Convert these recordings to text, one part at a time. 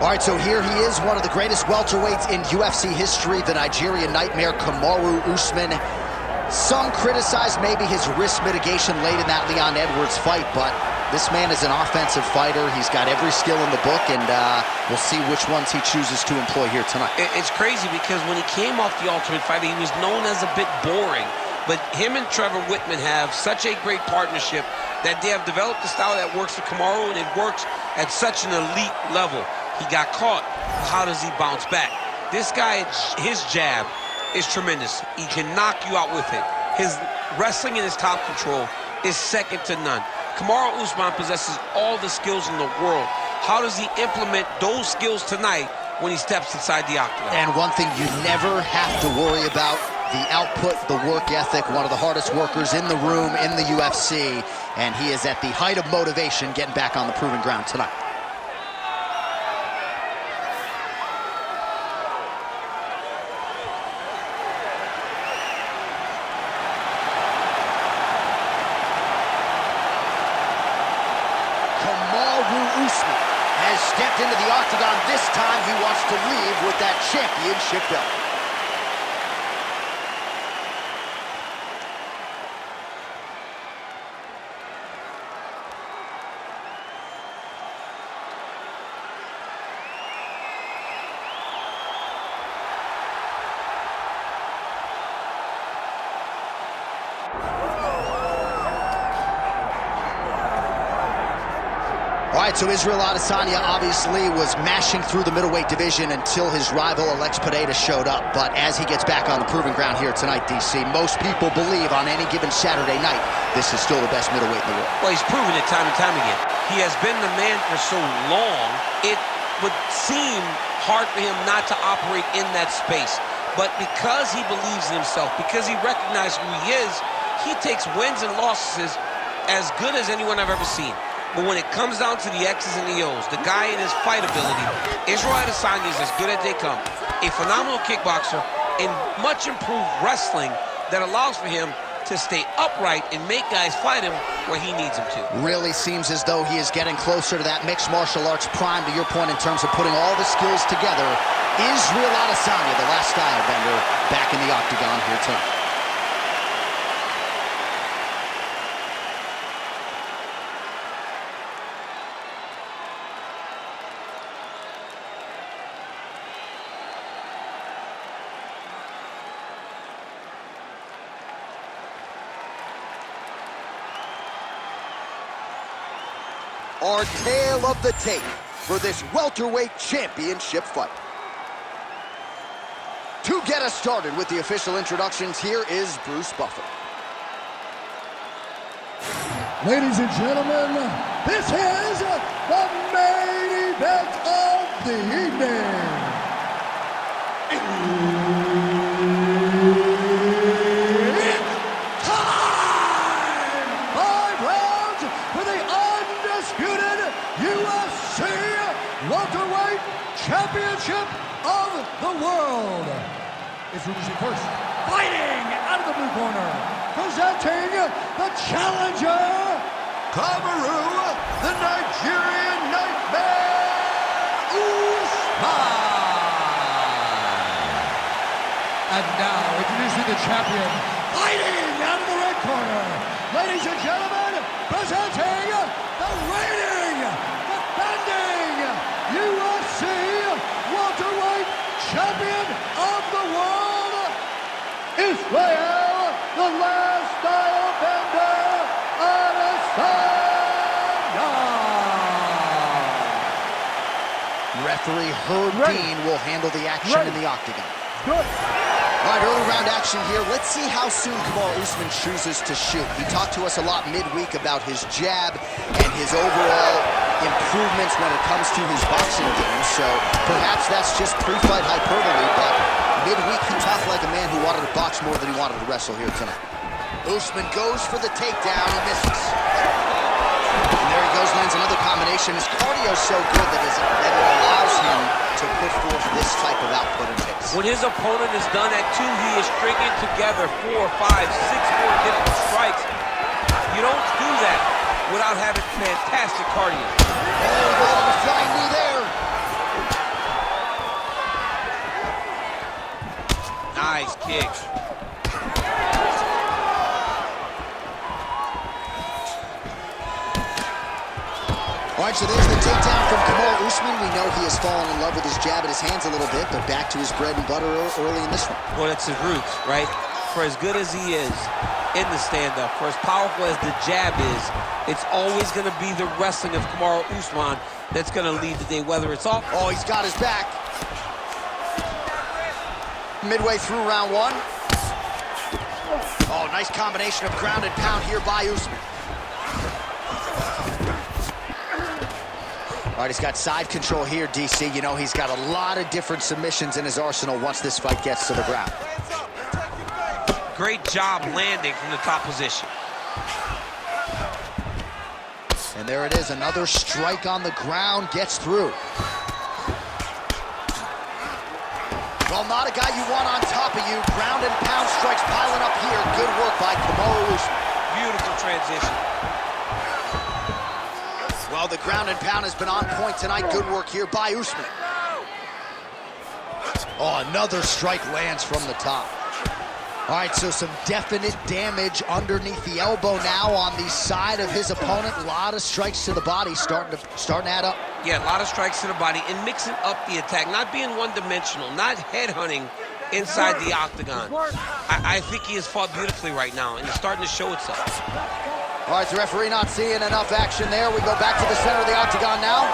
All right, so here he is, one of the greatest welterweights in UFC history, the Nigerian Nightmare, Kamaru Usman. Some criticize maybe his risk mitigation late in that Leon Edwards fight, but this man is an offensive fighter. He's got every skill in the book, and we'll see which ones he chooses to employ here tonight. It's crazy because when he came off the Ultimate Fighter, he was known as a bit boring. But him and Trevor Whitman have such a great partnership that they have developed a style that works for Kamaru, and it works at such an elite level. He got caught. How does he bounce back? This guy, his jab is tremendous. He can knock you out with it. His wrestling and his top control is second to none. Kamaru Usman possesses all the skills in the world. How does he implement those skills tonight when he steps inside the octagon? And one thing you never have to worry about, the output, the work ethic, one of the hardest workers in the room in the UFC, and he is at the height of motivation getting back on the proven ground tonight. Kamaru Usman has stepped into the octagon. This time he wants to leave with that championship belt. All right, so Israel Adesanya obviously was mashing through the middleweight division until his rival Alex Pereira showed up. But as he gets back on the proving ground here tonight, DC, most people believe on any given Saturday night, this is still the best middleweight in the world. Well, he's proven it time and time again. He has been the man for so long, it would seem hard for him not to operate in that space. But because he believes in himself, because he recognizes who he is, he takes wins and losses as good as anyone I've ever seen. But when it comes down to the X's and the O's, the guy in his fight ability, Israel Adesanya is as good as they come. A phenomenal kickboxer and much improved wrestling that allows for him to stay upright and make guys fight him where he needs them to. Really seems as though he is getting closer to that mixed martial arts prime, to your point, in terms of putting all the skills together. Israel Adesanya, the last style bender, back in the octagon here tonight. Our tale of the tape for this welterweight championship fight. To get us started with the official introductions, here is Bruce Buffer. Ladies and gentlemen, this is the main event of the evening. It's time! 5 rounds for the undisputed UFC welterweight championship of the world. Introducing first, fighting out of the blue corner, presenting the challenger, Kamaru, the Nigerian Nightmare, Usman. And now, introducing the champion, fighting out of the red corner, ladies and gentlemen, presenting the reigning, defending UFC welterweight champion of the world, Israel, the last style bender, Adesanya. Referee Herb Dean will handle the action in the octagon. Good. All right, early round action here. Let's see how soon Kamaru Usman chooses to shoot. He talked to us a lot midweek about his jab and his overall improvements when it comes to his boxing game. So perhaps that's just pre-fight hyperbole, but midweek he talked like a man who wanted to box more than he wanted to wrestle here tonight. Usman goes for the takedown. He misses. And there he goes, lands another combination. His cardio is so good that it allows him to put forth this type of output and pace. When his opponent is done at 2, he is stringing together 4, 5, 6 more different strikes. You don't do that without having fantastic cardio. Oh, the flying knee there. Nice kick. All right, so there's the takedown from Kamaru Usman. We know he has fallen in love with his jab at his hands a little bit, but back to his bread and butter early in this one. Well, that's his roots, right? For as good as he is in the stand-up, for as powerful as the jab is, it's always going to be the wrestling of Kamaru Usman that's going to lead the day, whether it's off. Oh, he's got his back. Midway through round one. Oh, nice combination of ground and pound here by Usman. All right, he's got side control here, DC. You know, he's got a lot of different submissions in his arsenal once this fight gets to the ground. Great job landing from the top position. And there it is, another strike on the ground, gets through. Well, not a guy you want on top of you. Ground and pound strikes piling up here. Good work by Kamaru Usman. Beautiful transition. Well, the ground and pound has been on point tonight. Good work here by Usman. Oh, another strike lands from the top. All right, so some definite damage underneath the elbow now on the side of his opponent. A lot of strikes to the body starting to add up. Yeah, a lot of strikes to the body and mixing up the attack, not being one-dimensional, not headhunting inside the octagon. I think he has fought beautifully right now, and it's starting to show itself. All right, the referee not seeing enough action there. We go back to the center of the octagon now.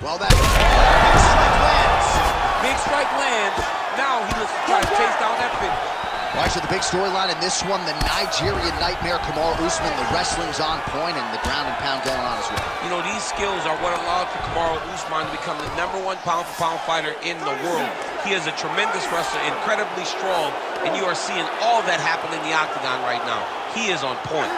Well, that big strike lands. Big strike lands. Now he looks to try to chase down that finish. All right, so the big storyline in this one, the Nigerian Nightmare, Kamaru Usman. The wrestling's on point and the ground and pound going on as well. You know, these skills are what allowed for Kamaru Usman to become the #1 pound-for-pound fighter in the world. He is a tremendous wrestler, incredibly strong, and you are seeing all that happen in the octagon right now. He is on point.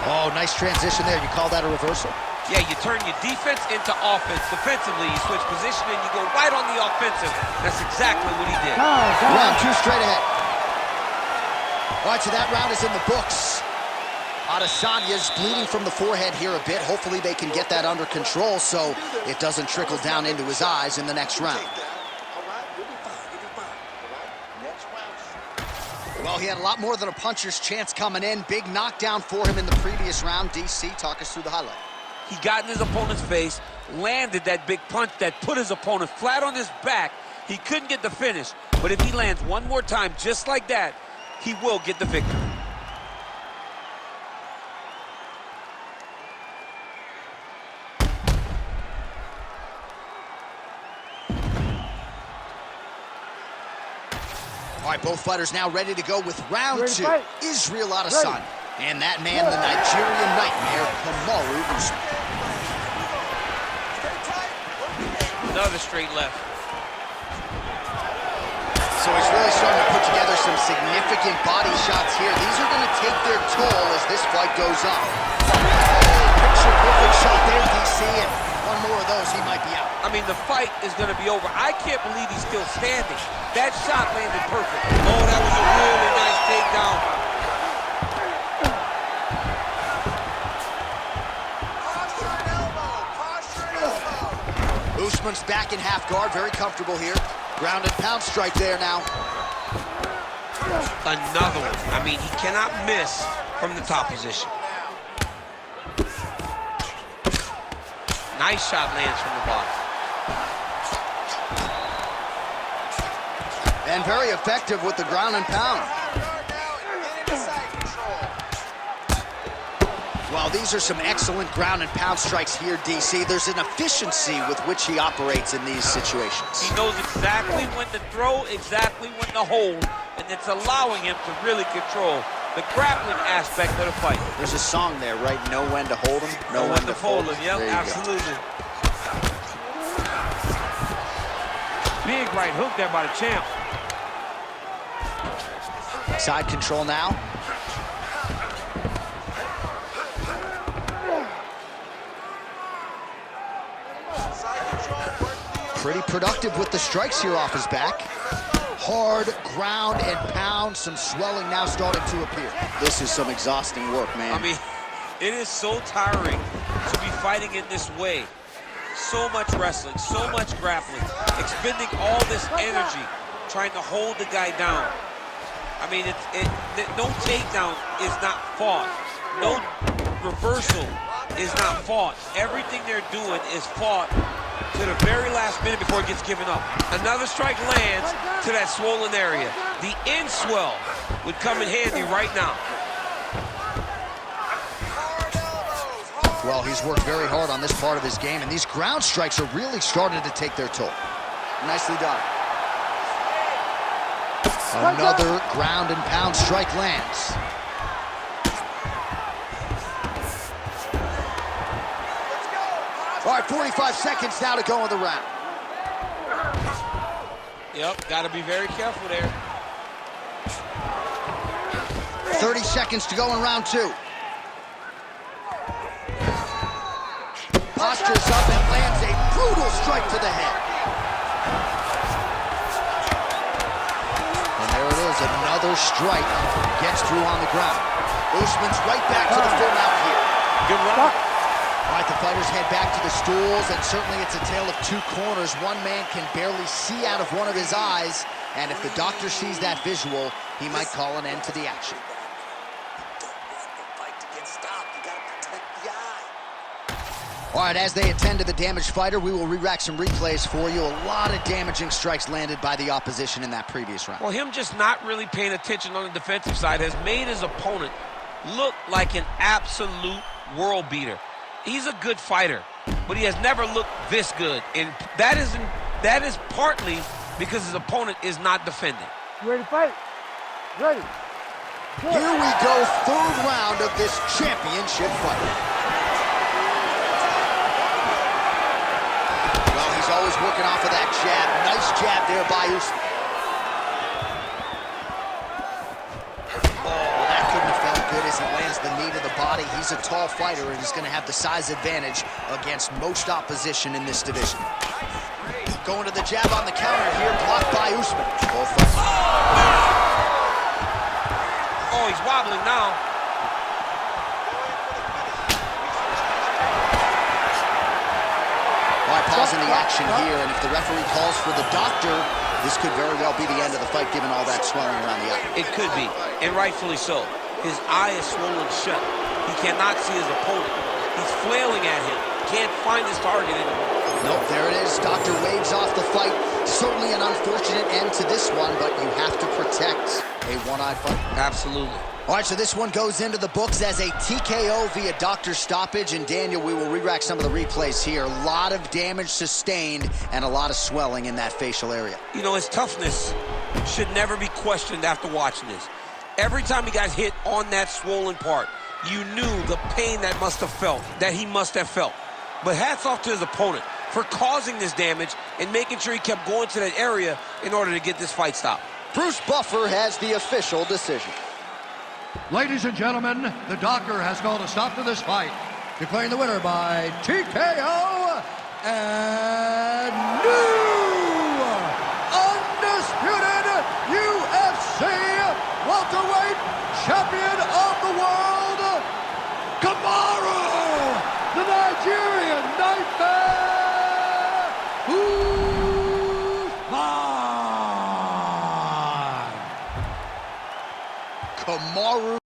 Oh, nice transition there. You call that a reversal? Yeah, you turn your defense into offense. Defensively, you switch position and you go right on the offensive. That's exactly what he did. Round two straight ahead. All right, so that round is in the books. Adesanya's bleeding from the forehead here a bit. Hopefully they can get that under control so it doesn't trickle down into his eyes in the next round. Well, he had a lot more than a puncher's chance coming in. Big knockdown for him in the previous round. DC, talk us through the highlight. He got in his opponent's face, landed that big punch that put his opponent flat on his back. He couldn't get the finish, but if he lands one more time just like that, he will get the victory. All right, both fighters now ready to go with round two. Israel Adesanya. And that man, the Nigerian Nightmare, Kamaru Usman. Another straight left. So he's really starting to put together some significant body shots here. These are going to take their toll as this fight goes on. Picture perfect shot there, DC, and one more of those, he might be out. I mean, the fight is going to be over. I can't believe he's still standing. That shot landed perfect. Oh, that was a really nice takedown. Usman's back in half guard, very comfortable here. Ground and pound strike there now. Another one. I mean, he cannot miss from the top position. Nice shot lands from the bottom. And very effective with the ground and pound. Well, these are some excellent ground and pound strikes here, DC. There's an efficiency with which he operates in these situations. He knows exactly when to throw, exactly when to hold, and it's allowing him to really control the grappling aspect of the fight. There's a song there, right? Know when to hold him, know when to fold him. Yep, absolutely. Big right hook there by the champ. Side control now. Pretty productive with the strikes here off his back. Hard ground and pound, some swelling now starting to appear. This is some exhausting work, man. I mean, it is so tiring to be fighting in this way, so much wrestling, so much grappling, expending all this energy, trying to hold the guy down. I mean, no takedown is not fought. No reversal is not fought. Everything they're doing is fought to the very last minute before it gets given up. Another strike lands to that swollen area. The in swell would come in handy right now. Well, he's worked very hard on this part of his game, and these ground strikes are really starting to take their toll. Nicely done. Another ground and pound strike lands. All right, 45 seconds now to go in the round. Yep, got to be very careful there. 30 seconds to go in round two. Postures up and lands a brutal strike to the head. And there it is, another strike gets through on the ground. Usman's right back to the full mount here. Good run. All right, the fighters head back to the stools, and certainly it's a tale of two corners. One man can barely see out of one of his eyes, and if the doctor sees that visual, he might call an end to the action. All right, as they attend to the damaged fighter, we will re-rack some replays for you. A lot of damaging strikes landed by the opposition in that previous round. Well, him just not really paying attention on the defensive side has made his opponent look like an absolute world beater. He's a good fighter, but he has never looked this good, and that is partly because his opponent is not defending. You ready to fight? Ready. Good. Here we go, third round of this championship fight. Well, he's always working off of that jab. Nice jab there by Usman. Oh, that couldn't have felt good as he lands the knee to the body. He's a tall fighter, and he's going to have the size advantage against most opposition in this division. Going to the jab on the counter here, blocked by Usman. Oh, he's wobbling now. All right, pausing the action here, and if the referee calls for the doctor, this could very well be the end of the fight, given all that swelling around the eye. It could be, and rightfully so. His eye is swollen shut. He cannot see his opponent. He's flailing at him. Can't find his target anymore. Nope, there it is. Doctor waves off the fight. Certainly an unfortunate end to this one, but you have to protect a one-eyed fight. Absolutely. All right, so this one goes into the books as a TKO via doctor stoppage. And Daniel, we will re-rack some of the replays here. A lot of damage sustained and a lot of swelling in that facial area. You know, his toughness should never be questioned after watching this. Every time he got hit on that swollen part, you knew the pain that he must have felt. But hats off to his opponent for causing this damage and making sure he kept going to that area in order to get this fight stopped. Bruce Buffer has the official decision. Ladies and gentlemen, the doctor has called a stop to this fight, declaring the winner by TKO and new undisputed UFC welterweight champion of the world, Kamaru, the Nigerian Nightmare Usman. Kamaru